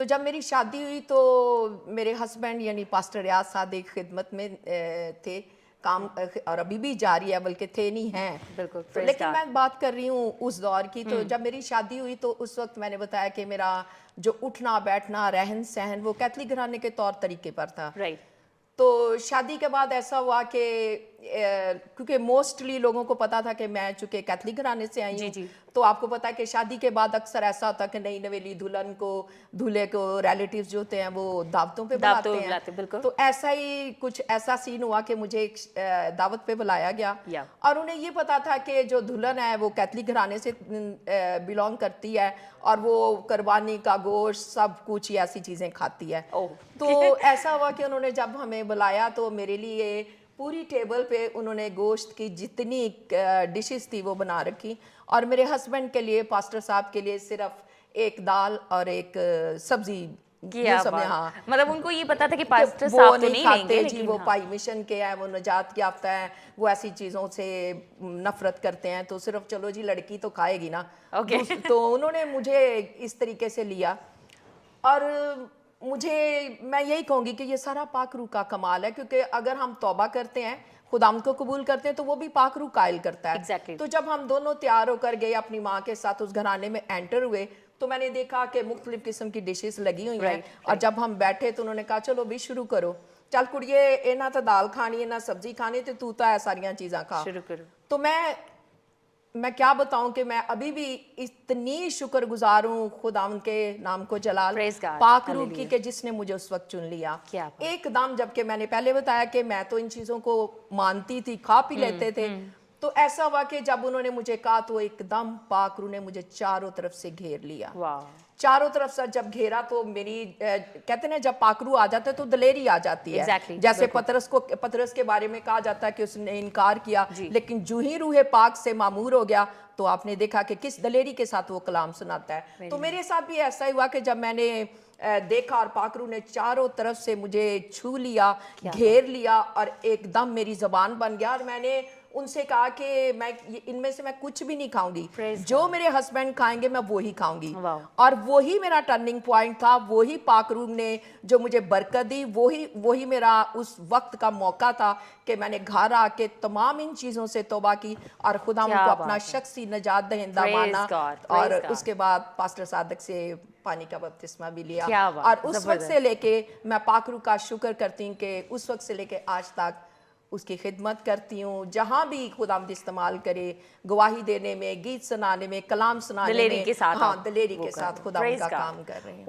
تو جب میری شادی ہوئی تو میرے ہسبینڈ یعنی پاسٹر ریاض صادق خدمت میں تھے کام، اور ابھی بھی جاری ہے، بلکہ تھے نہیں ہیں بالکل. لیکن میں بات کر رہی ہوں اس دور کی. تو جب میری شادی ہوئی تو اس وقت میں نے بتایا کہ میرا جو اٹھنا بیٹھنا رہن سہن وہ کیتھولک گھرانے کے طور طریقے پر تھا. تو شادی کے بعد ایسا ہوا کہ کیونکہ موسٹلی لوگوں کو پتا تھا کہ میں چونکہ کیتھولک گھرانے سے آئی ہوں، تو آپ کو پتا ہے کہ شادی کے بعد اکثر ایسا ہوتا ہے کہ نئی نویلی دلہن کو دولہے کو ریلیٹیوز جو ہوتے ہیں وہ دعوتوں پہ بلاتے ہیں. تو ایسا ہی کچھ ایسا سین ہوا کہ مجھے ایک دعوت پہ بلایا گیا، اور انہیں یہ پتا تھا کہ جو دلہن ہے وہ کیتھولک گھرانے سے بیلونگ کرتی ہے اور وہ قربانی کا گوشت سب کچھ ایسی چیزیں کھاتی ہے. تو ایسا ہوا کہ انہوں نے جب ہمیں بلایا تو میرے لیے پوری ٹیبل پہ انہوں نے گوشت کی جتنی ڈشز تھی وہ بنا رکھی، اور میرے ہسبینڈ کے لیے پاسٹر صاحب کے لیے صرف ایک دال اور ایک سبزی. مطلب ان کو یہ پتا تھا کہ پاسٹر صاحب تو نہیں لیں گے، جی وہ پائی مشن کے ہیں، وہ نجات یافتہ ہیں، وہ ایسی چیزوں سے نفرت کرتے ہیں، تو صرف چلو جی لڑکی تو کھائے گی نا. تو انہوں نے مجھے اس طریقے سے لیا، اور میں یہی کہوں گی کہ یہ سارا پاک روح کا کمال ہے، کیونکہ اگر ہم توبہ کرتے ہیں خدا ہم کو قبول کرتے ہیں تو وہ بھی پاک روح قائل کرتا ہے. تو جب ہم دونوں تیار ہو کر گئے اپنی ماں کے ساتھ اس گھرانے میں انٹر ہوئے تو میں نے دیکھا کہ مختلف قسم کی ڈشز لگی ہوئی ہیں، اور جب ہم بیٹھے تو انہوں نے کہا چلو بھی شروع کرو، چل کڑیے اے نہ تو دال کھانی ہے نہ سبزی کھانی، تو ہے ساریاں چیزاں کھا. تو میں کیا بتاؤں کہ میں ابھی بھی اتنی شکر گزار ہوں خداوند کے نام کو جلال پاک روح کی کہ جس نے مجھے اس وقت چن لیا. ایک دم جبکہ میں نے پہلے بتایا کہ میں تو ان چیزوں کو مانتی تھی، کھا پی لیتے تھے، تو ایسا ہوا کہ جب انہوں نے مجھے کہا تو ایک دم پاک روح نے مجھے چاروں طرف سے گھیر لیا. چاروں طرف سے جب گھیرا تو میری کہتے ہیں جب پاک روح آ جاتا ہے تو دلیری آ جاتی ہے. جیسے پطرس کے بارے میں کہا جاتا ہے کہ اس نے انکار کیا، لیکن جو ہی روح پاک سے معمور ہو گیا تو آپ نے دیکھا کہ کس دلیری کے ساتھ وہ کلام سناتا ہے. تو میرے ساتھ بھی ایسا ہی ہوا کہ جب میں نے دیکھا اور پاک روح نے چاروں طرف سے مجھے چھو لیا، گھیر لیا، اور ایک دم میری زبان بن گیا، اور میں نے ان سے کہا کہ میں ان میں سے میں کچھ بھی نہیں کھاؤں گی، جو میرے ہسبینڈ کھائیں گے میں وہی کھاؤں گی. اور وہی میرا ٹرننگ پوائنٹ تھا، وہی پاک روح نے جو مجھے برکت دی، وہی میرا اس وقت کا موقع تھا کہ میں نے گھر آ کے تمام ان چیزوں سے توبہ کی اور خدا ان کو اپنا شخصی نجات دہندہ مانا، اور اس کے بعد پاسٹر صادق سے پانی کا بپتسمہ بھی لیا. اور اس وقت سے لے کے میں پاک روح کا شکر کرتی ہوں کہ اس وقت سے لے کے آج تک اس کی خدمت کرتی ہوں، جہاں بھی خداوند استعمال کرے، گواہی دینے میں، گیت سنانے میں، کلام سنانے میں، دلیری کے ساتھ خداوند کا کام کر رہے ہیں.